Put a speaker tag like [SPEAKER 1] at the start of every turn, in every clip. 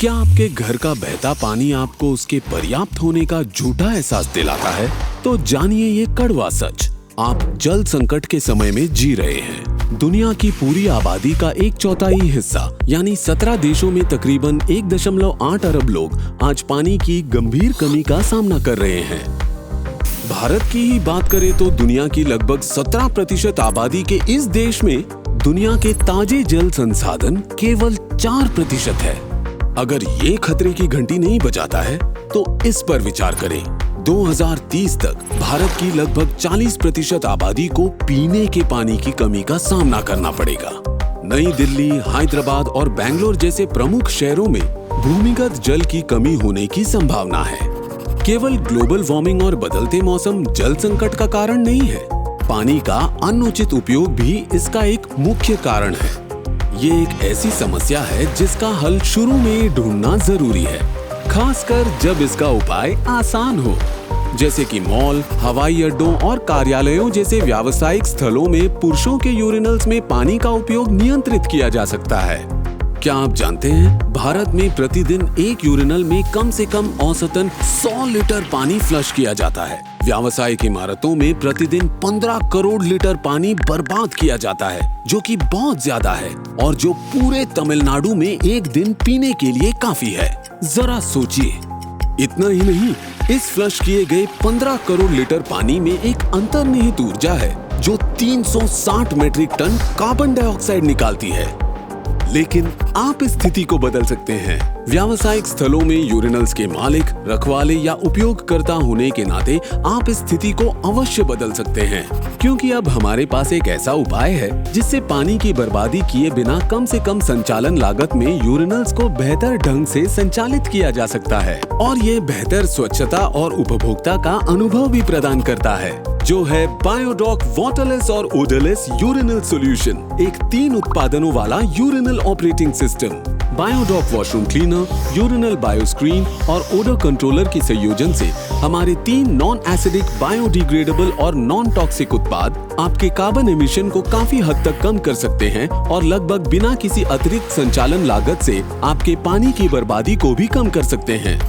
[SPEAKER 1] क्या आपके घर का बहता पानी आपको उसके पर्याप्त होने का झूठा एहसास दिलाता है? तो जानिए ये कड़वा सच। आप जल संकट के समय में जी रहे हैं। दुनिया की पूरी आबादी का 1/4 हिस्सा यानी 17 देशों में तकरीबन 1.8 अरब लोग आज पानी की गंभीर कमी का सामना कर रहे हैं। भारत की ही बात करें तो दुनिया की लगभग 17% आबादी के इस देश में दुनिया के ताजे जल संसाधन केवल 4% है। अगर ये खतरे की घंटी नहीं बजाता है तो इस पर विचार करें। 2030 तक भारत की लगभग 40% आबादी को पीने के पानी की कमी का सामना करना पड़ेगा। नई दिल्ली, हैदराबाद और बेंगलोर जैसे प्रमुख शहरों में भूमिगत जल की कमी होने की संभावना है। केवल ग्लोबल वार्मिंग और बदलते मौसम जल संकट का कारण नहीं है, पानी का अनुचित उपयोग भी इसका एक मुख्य कारण है। ये एक ऐसी समस्या है जिसका हल शुरू में ढूंढना जरूरी है, खासकर जब इसका उपाय आसान हो, जैसे कि मॉल, हवाई अड्डों और कार्यालयों जैसे व्यावसायिक स्थलों में पुरुषों के यूरिनल्स में पानी का उपयोग नियंत्रित किया जा सकता है। क्या आप जानते हैं भारत में प्रतिदिन एक यूरिनल में कम से कम औसतन 100 लीटर पानी फ्लश किया जाता है। व्यावसायिक इमारतों में प्रतिदिन 15 करोड़ लीटर पानी बर्बाद किया जाता है, जो कि बहुत ज्यादा है और जो पूरे तमिलनाडु में एक दिन पीने के लिए काफी है। जरा सोचिए। इतना ही नहीं, इस फ्लश किए गए 15 करोड़ लीटर पानी में एक अंतर्निहित ऊर्जा है जो 360 मीट्रिक टन कार्बन डाइऑक्साइड निकालती है। लेकिन आप इस स्थिति को बदल सकते हैं। व्यावसायिक स्थलों में यूरिनल्स के मालिक, रखवाले या उपयोगकर्ता होने के नाते आप इस स्थिति को अवश्य बदल सकते हैं, क्योंकि अब हमारे पास एक ऐसा उपाय है जिससे पानी की बर्बादी किए बिना कम से कम संचालन लागत में यूरिनल्स को बेहतर ढंग से संचालित किया जा सकता है और ये बेहतर स्वच्छता और उपभोक्ता का अनुभव भी प्रदान करता है, जो है बायोडॉक वाटरलेस और ओडरलेस यूरिनल सॉल्यूशन, एक 3 उत्पादनों वाला urinal operating system. Biodoc washroom cleaner, urinal bioscreen और ओडर कंट्रोलर के संयोजन से हमारे 3 नॉन एसिडिक, बायोडिग्रेडेबल और नॉन टॉक्सिक उत्पाद आपके कार्बन एमिशन को काफी हद तक कम कर सकते हैं और लगभग बिना किसी अतिरिक्त संचालन लागत से आपके पानी की बर्बादी को भी कम कर सकते हैं।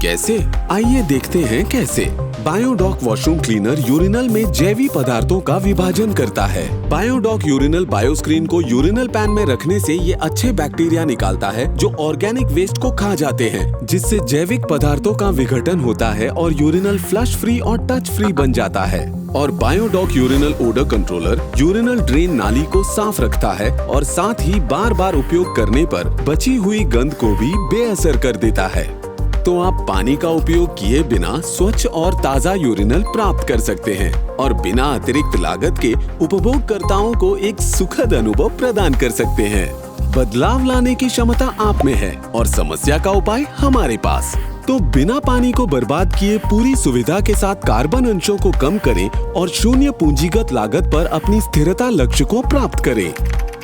[SPEAKER 1] कैसे? आइए देखते हैं कैसे। बायोडॉक वॉशरूम क्लीनर यूरिनल में जैविक पदार्थों का विभाजन करता है। बायोडॉक यूरिनल बायोस्क्रीन को यूरिनल पैन में रखने से ये अच्छे बैक्टीरिया निकालता है जो ऑर्गेनिक वेस्ट को खा जाते हैं, जिससे जैविक पदार्थों का विघटन होता है और यूरिनल फ्लश फ्री और टच फ्री बन जाता है। और Biodoc urinal odour controller urinal drain नाली को साफ रखता है और साथ ही बार बार उपयोग करने पर बची हुई गंध को भी बेअसर कर देता है। तो आप पानी का उपयोग किए बिना स्वच्छ और ताज़ा यूरिनल प्राप्त कर सकते हैं और बिना अतिरिक्त लागत के उपभोगकर्ताओं को एक सुखद अनुभव प्रदान कर सकते हैं। बदलाव लाने की क्षमता आप में है और समस्या का उपाय हमारे पास। तो बिना पानी को बर्बाद किए पूरी सुविधा के साथ कार्बन अंशों को कम करें और शून्य पूंजीगत लागत पर अपनी स्थिरता लक्ष्य को प्राप्त करें।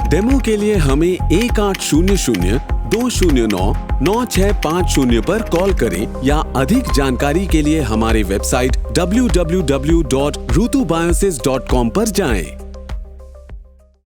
[SPEAKER 1] डेमो के लिए हमें 1800-209-9650 पर कॉल करें या अधिक जानकारी के लिए हमारे वेबसाइट www.rutubiosis.com पर जाएं।